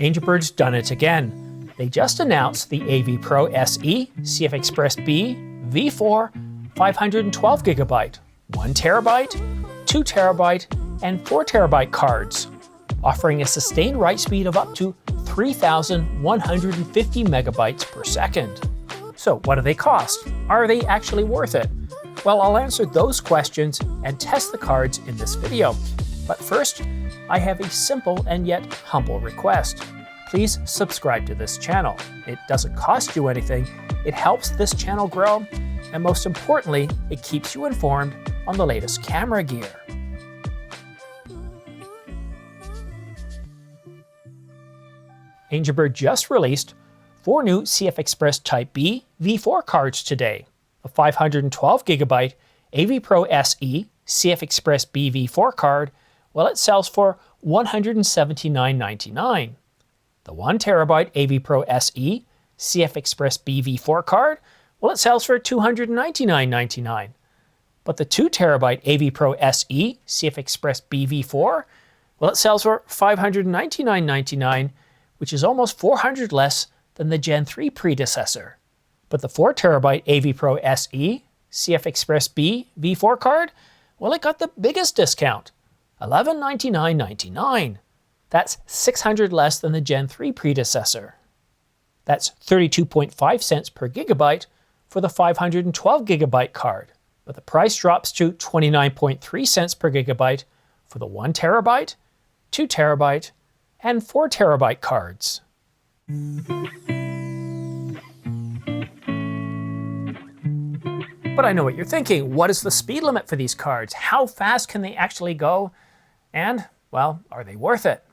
Angelbird's done it again. They just announced the AV Pro SE CFexpress B V4 512GB, 1TB, 2TB, and 4TB cards, offering a sustained write speed of up to 3,150 megabytes per second. So what do they cost? Are they actually worth it? Well, I'll answer those questions and test the cards in this video. But first, I have a simple and yet humble request. Please subscribe to this channel. It doesn't cost you anything, it helps this channel grow, and most importantly, it keeps you informed on the latest camera gear. Angelbird just released 4 new CFexpress Type B V4 cards today. The 512GB AV Pro SE CFexpress B V4 card, well, it sells for $179.99. The 1TB AV Pro SE CFexpress B V4 card, well, it sells for $299.99. But the 2TB AV Pro SE CFexpress B V4, well, it sells for $599.99, which is almost $400 less than the Gen 3 predecessor. But the 4TB AV Pro SE CFexpress B V4 card, well, it got the biggest discount, $1199.99. That's $600 less than the Gen 3 predecessor. That's 32.5 cents per gigabyte for the 512GB card, but the price drops to 29.3 cents per gigabyte for the 1TB, 2TB, and 4TB cards. But I know what you're thinking. What is the speed limit for these cards? How fast can they actually go? And, well, are they worth it?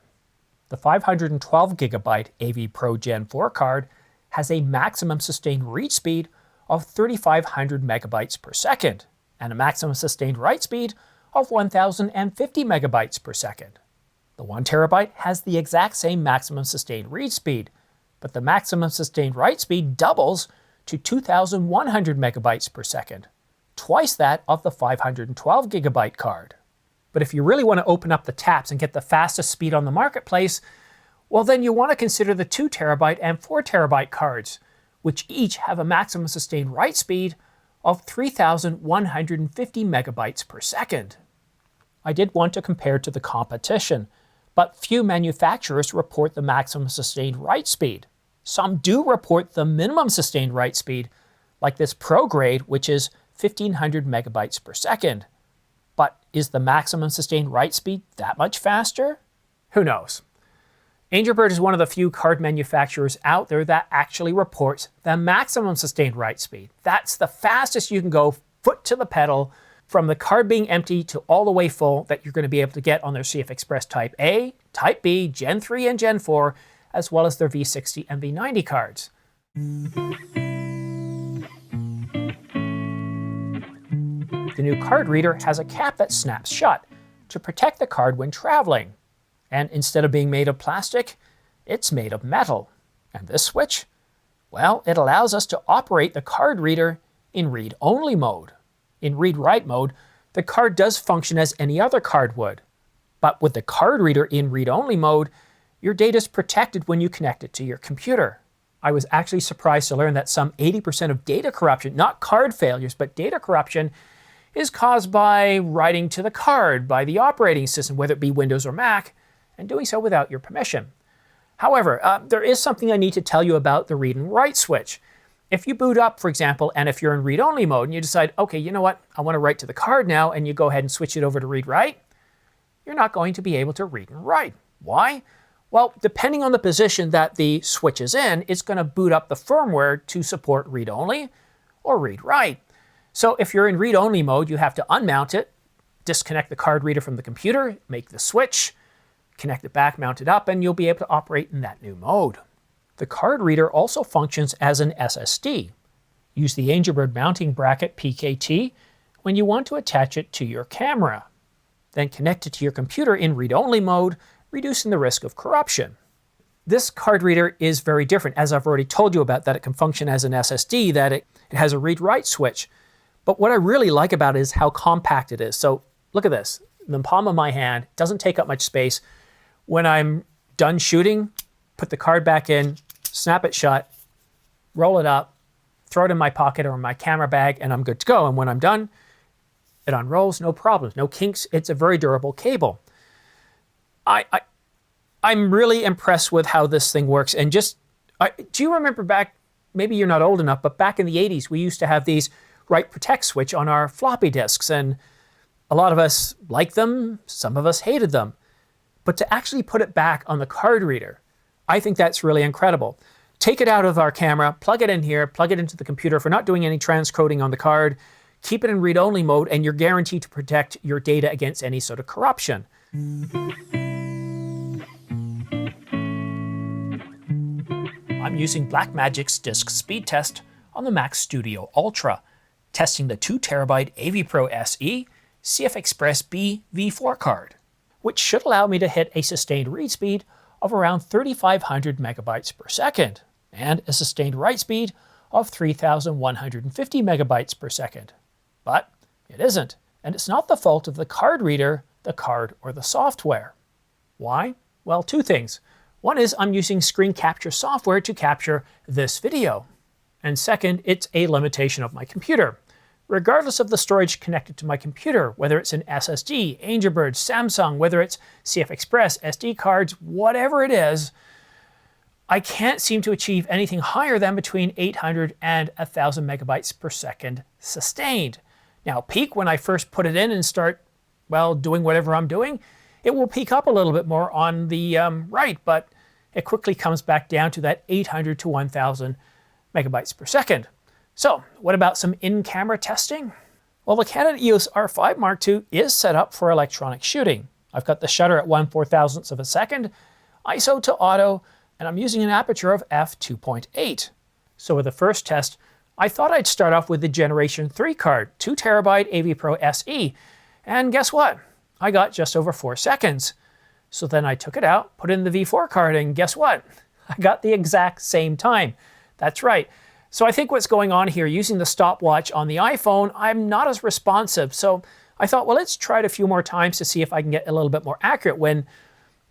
The 512GB AV Pro Gen 4 card has a maximum sustained read speed of 3,500 megabytes per second and a maximum sustained write speed of 1,050 megabytes per second. The 1TB has the exact same maximum sustained read speed, but the maximum sustained write speed doubles to 2,100 megabytes per second, twice that of the 512GB card. But if you really want to open up the taps and get the fastest speed on the marketplace, well, then you want to consider the 2TB and 4TB cards, which each have a maximum sustained write speed of 3,150 megabytes per second. I did want to compare to the competition, but few manufacturers report the maximum sustained write speed. Some do report the minimum sustained write speed, like this Pro grade, which is 1,500 megabytes per second. But is the maximum sustained write speed that much faster? Who knows? Angelbird is one of the few card manufacturers out there that actually reports the maximum sustained write speed. That's the fastest you can go, foot to the pedal, from the card being empty to all the way full that you're going to be able to get on their CFexpress Type A, Type B, Gen 3, and Gen 4, as well as their V60 and V90 cards. The new card reader has a cap that snaps shut to protect the card when traveling. And instead of being made of plastic, it's made of metal. And this switch? Well, it allows us to operate the card reader in read-only mode. In read-write mode, the card does function as any other card would. But with the card reader in read-only mode, your data is protected when you connect it to your computer. I was actually surprised to learn that some 80% of data corruption, not card failures, but data corruption, is caused by writing to the card by the operating system, whether it be Windows or Mac, and doing so without your permission. However, there is something I need to tell you about the read and write switch. If you boot up, for example, and if you're in read-only mode and you decide, okay, you know what, I want to write to the card now, and you go ahead and switch it over to read-write, you're not going to be able to read and write. Why? Well, depending on the position that the switch is in, it's going to boot up the firmware to support read-only or read-write. So if you're in read-only mode, you have to unmount it, disconnect the card reader from the computer, make the switch, connect it back, mount it up, and you'll be able to operate in that new mode. The card reader also functions as an SSD. Use the Angelbird mounting bracket PKT when you want to attach it to your camera. Then connect it to your computer in read-only mode, reducing the risk of corruption. This card reader is very different, as I've already told you about, that it can function as an SSD, that it has a read-write switch. But what I really like about it is how compact it is. So look at this. In the palm of my hand, doesn't take up much space. When I'm done shooting, put the card back in, snap it shut, roll it up, throw it in my pocket or in my camera bag, and I'm good to go. And when I'm done, it unrolls, no problems, no kinks. It's a very durable cable. I'm really impressed with how this thing works. And do you remember back, maybe you're not old enough, but back in the 80s, we used to have these write protect switch on our floppy disks. And a lot of us liked them, some of us hated them. But to actually put it back on the card reader, I think that's really incredible. Take it out of our camera, plug it in here, plug it into the computer. If we're not doing any transcoding on the card, keep it in read-only mode, and you're guaranteed to protect your data against any sort of corruption. I'm using Blackmagic's disk speed test on the Mac Studio Ultra, testing the 2TB AVPro SE CFexpress B V4 card, which should allow me to hit a sustained read speed of around 3,500 megabytes per second, and a sustained write speed of 3,150 megabytes per second. But it isn't, and it's not the fault of the card reader, the card, or the software. Why? Well, two things. One is I'm using screen capture software to capture this video. And second, it's a limitation of my computer. Regardless of the storage connected to my computer, whether it's an SSD, Angelbird, Samsung, whether it's CFexpress, SD cards, whatever it is, I can't seem to achieve anything higher than between 800 and 1,000 megabytes per second sustained. Now, peak when I first put it in and start, well, doing whatever I'm doing, it will peak up a little bit more on the write, but it quickly comes back down to that 800 to 1,000 megabytes per second. So what about some in-camera testing? Well, the Canon EOS R5 Mark II is set up for electronic shooting. I've got the shutter at 1/4000th of a second, ISO to auto, and I'm using an aperture of f2.8. So with the first test, I thought I'd start off with the Generation 3 card, 2TB AVPro SE, and guess what? I got just over 4 seconds. So then I took it out, put in the V4 card, and guess what? I got the exact same time. That's right. So I think what's going on here, using the stopwatch on the iPhone, I'm not as responsive. So I thought, well, let's try it a few more times to see if I can get a little bit more accurate. When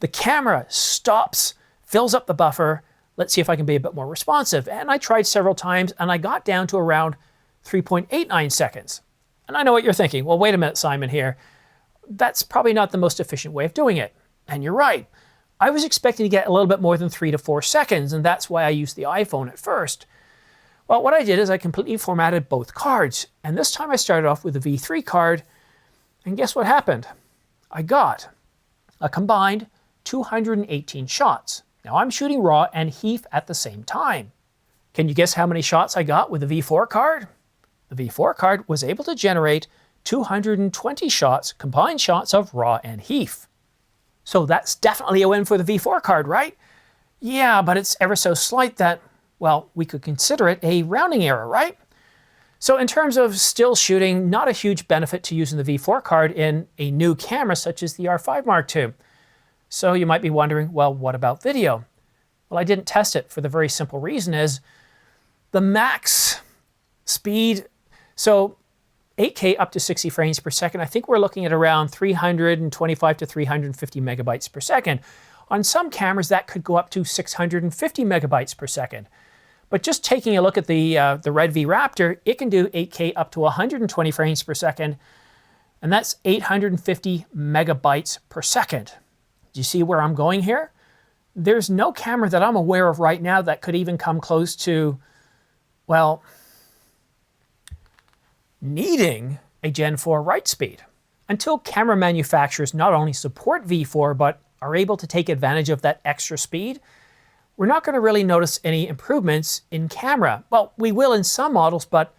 the camera stops, fills up the buffer, let's see if I can be a bit more responsive. And I tried several times, and I got down to around 3.89 seconds. And I know what you're thinking. Well, wait a minute, Simon, here. That's probably not the most efficient way of doing it. And you're right. I was expecting to get a little bit more than 3 to 4 seconds, and that's why I used the iPhone at first. Well, what I did is I completely formatted both cards, and this time I started off with the V3 card, and guess what happened? I got a combined 218 shots. Now I'm shooting RAW and HEIF at the same time. Can you guess how many shots I got with the V4 card? The V4 card was able to generate 220 shots, combined shots of RAW and HEIF. So that's definitely a win for the V4 card, right? Yeah, but it's ever so slight that, well, we could consider it a rounding error, right? So in terms of still shooting, not a huge benefit to using the V4 card in a new camera such as the R5 Mark II. So you might be wondering, well, what about video? Well, I didn't test it for the very simple reason is the max speed, so 8K up to 60 frames per second, I think we're looking at around 325 to 350 megabytes per second. On some cameras, that could go up to 650 megabytes per second. But just taking a look at the Red V Raptor, it can do 8K up to 120 frames per second, and that's 850 megabytes per second. Do you see where I'm going here? There's no camera that I'm aware of right now that could even come close to, well, needing a Gen 4 write speed. Until camera manufacturers not only support V4, but are able to take advantage of that extra speed, we're not going to really notice any improvements in camera. Well, we will in some models, but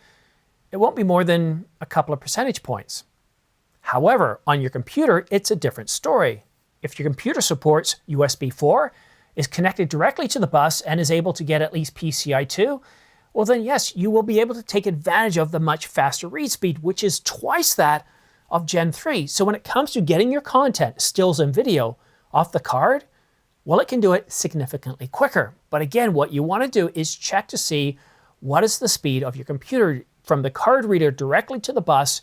it won't be more than a couple of percentage points. However, on your computer, it's a different story. If your computer supports USB 4, is connected directly to the bus, and is able to get at least PCI 2, well then yes, you will be able to take advantage of the much faster read speed, which is twice that of Gen 3. So when it comes to getting your content, stills and video, off the card, well, it can do it significantly quicker. But again, what you want to do is check to see what is the speed of your computer from the card reader directly to the bus.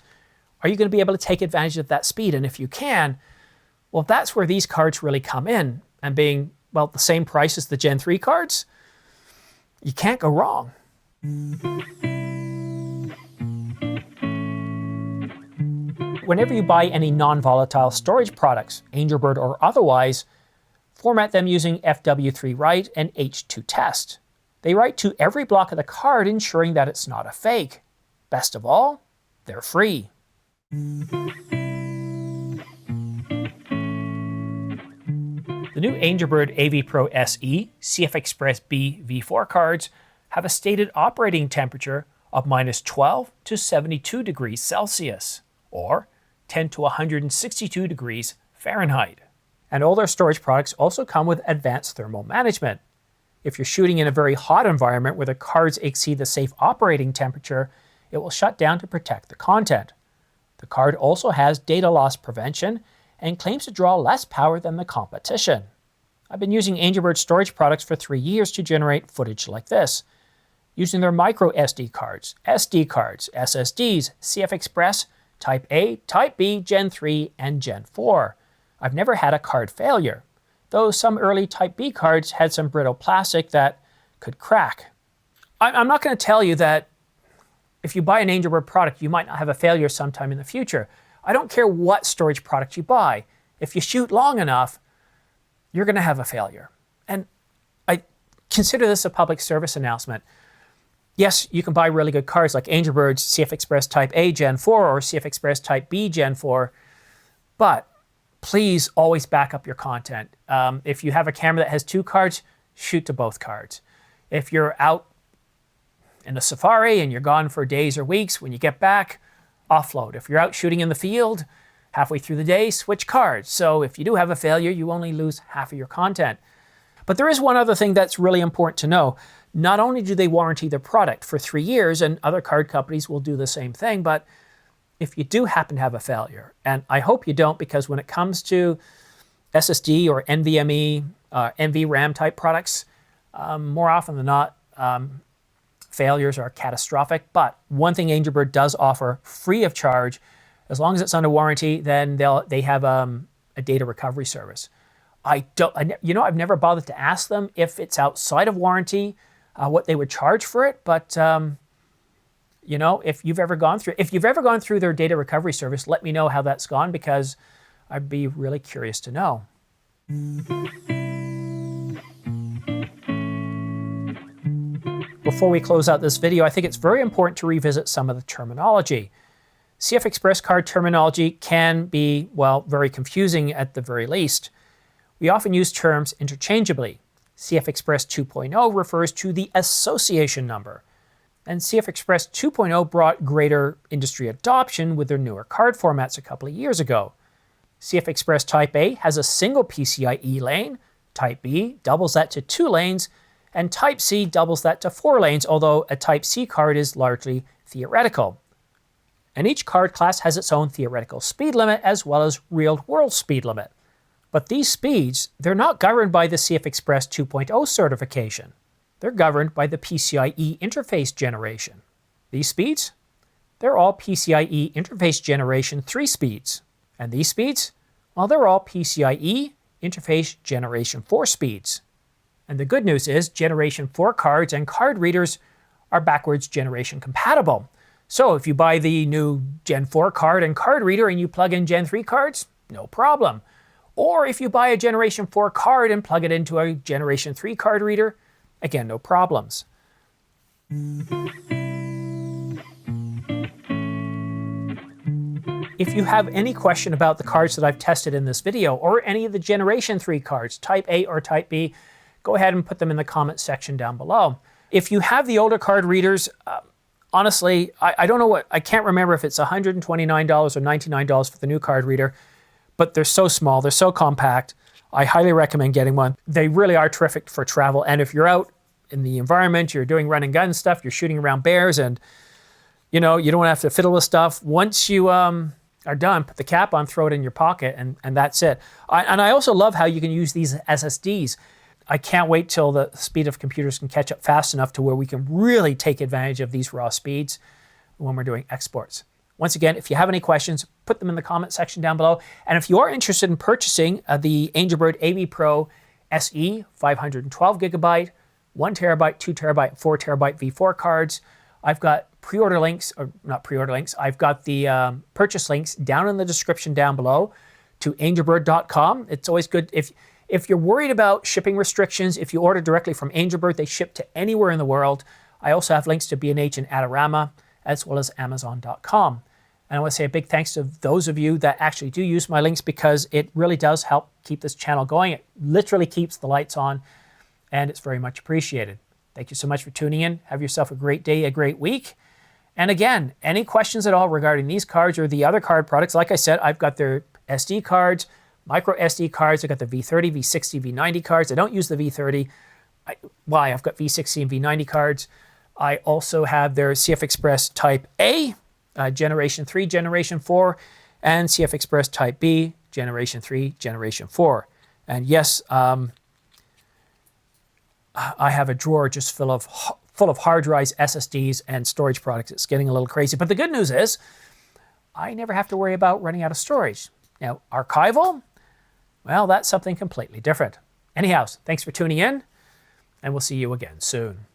Are you going to be able to take advantage of that speed? And if you can, well, that's where these cards really come in. And being well, the same price as the Gen 3 cards, you can't go wrong. Whenever you buy any non-volatile storage products, Angelbird or otherwise, format them using FW3 write and H2 test. They write to every block of the card, ensuring that it's not a fake. Best of all, they're free. The new Angelbird AV Pro SE CFexpress B V4 cards have a stated operating temperature of -12 to 72 degrees Celsius, or 10 to 162 degrees Fahrenheit. And all their storage products also come with advanced thermal management. If you're shooting in a very hot environment where the cards exceed the safe operating temperature, it will shut down to protect the content. The card also has data loss prevention and claims to draw less power than the competition. I've been using Angelbird storage products for 3 years to generate footage like this, using their micro SD cards, SD cards, SSDs, CFexpress, Type A, Type B, Gen 3, and Gen 4. I've never had a card failure, though some early Type B cards had some brittle plastic that could crack. I'm not going to tell you that if you buy an Angelbird product, you might not have a failure sometime in the future. I don't care what storage product you buy. If you shoot long enough, you're going to have a failure. And I consider this a public service announcement. Yes, you can buy really good cards like Angelbird's CFexpress Type A Gen 4 or CFexpress Type B Gen 4, but please always back up your content. If you have a camera that has 2 cards, shoot to both cards. If you're out in a safari and you're gone for days or weeks, when you get back, offload. If you're out shooting in the field, halfway through the day, switch cards. So if you do have a failure, you only lose half of your content. But there is one other thing that's really important to know. Not only do they warranty their product for 3 years, and other card companies will do the same thing, but if you do happen to have a failure, and I hope you don't, because when it comes to SSD or NVMe, NVRAM type products, more often than not, failures are catastrophic. But one thing Angelbird does offer free of charge, as long as it's under warranty, then they have a data recovery service. I've never bothered to ask them if it's outside of warranty, what they would charge for it. But if you've ever gone through their data recovery service, let me know how that's gone, because I'd be really curious to know. Before we close out this video, I think it's very important to revisit some of the terminology. CFexpress card terminology can be, well, very confusing at the very least. We often use terms interchangeably. CFexpress 2.0 refers to the association number, and CFexpress 2.0 brought greater industry adoption with their newer card formats a couple of years ago. CFexpress Type A has a single PCIe lane, Type B doubles that to 2 lanes, and Type C doubles that to 4 lanes, although a Type C card is largely theoretical. And each card class has its own theoretical speed limit as well as real-world speed limit. But these speeds, they're not governed by the CFexpress 2.0 certification. They're governed by the PCIe interface generation. These speeds, they're all PCIe interface generation 3 speeds. And these speeds, well, they're all PCIe interface generation 4 speeds. And the good news is generation 4 cards and card readers are backwards generation compatible. So if you buy the new Gen 4 card and card reader and you plug in Gen 3 cards, no problem. Or if you buy a Generation 4 card and plug it into a Generation 3 card reader, again, no problems. If you have any question about the cards that I've tested in this video, or any of the Generation 3 cards, Type A or Type B, go ahead and put them in the comment section down below. If you have the older card readers, honestly, I don't know I can't remember if it's $129 or $99 for the new card reader, but they're so small, they're so compact. I highly recommend getting one. They really are terrific for travel. And if you're out in the environment, you're doing run and gun stuff, you're shooting around bears, and you don't have to fiddle with stuff. Once you are done, put the cap on, throw it in your pocket, and that's it. I also love how you can use these SSDs. I can't wait till the speed of computers can catch up fast enough to where we can really take advantage of these raw speeds when we're doing exports. Once again, if you have any questions, put them in the comment section down below. And if you are interested in purchasing the Angelbird AV Pro SE 512 gigabyte, 1 terabyte, 2 terabyte, 4 terabyte V4 cards. I've got pre-order links, or not pre-order links, I've got the purchase links down in the description down below to angelbird.com. It's always good if you're worried about shipping restrictions, if you order directly from Angelbird, they ship to anywhere in the world. I also have links to B&H and Adorama, as well as Amazon.com. And I want to say a big thanks to those of you that actually do use my links, because it really does help keep this channel going. It literally keeps the lights on, and it's very much appreciated. Thank you so much for tuning in. Have yourself a great day, a great week. And again, any questions at all regarding these cards or the other card products, like I said, I've got their SD cards, micro SD cards. I've got the V30, V60, V90 cards. I don't use the V30. Why? I've got V60 and V90 cards. I also have their CFexpress Type A, Generation 3, Generation 4, and CFexpress Type B, Generation 3, Generation 4. And yes, I have a drawer just full of hard drives, SSDs, and storage products. It's getting a little crazy. But the good news is I never have to worry about running out of storage. Now, archival, well, that's something completely different. Anyhow, thanks for tuning in, and we'll see you again soon.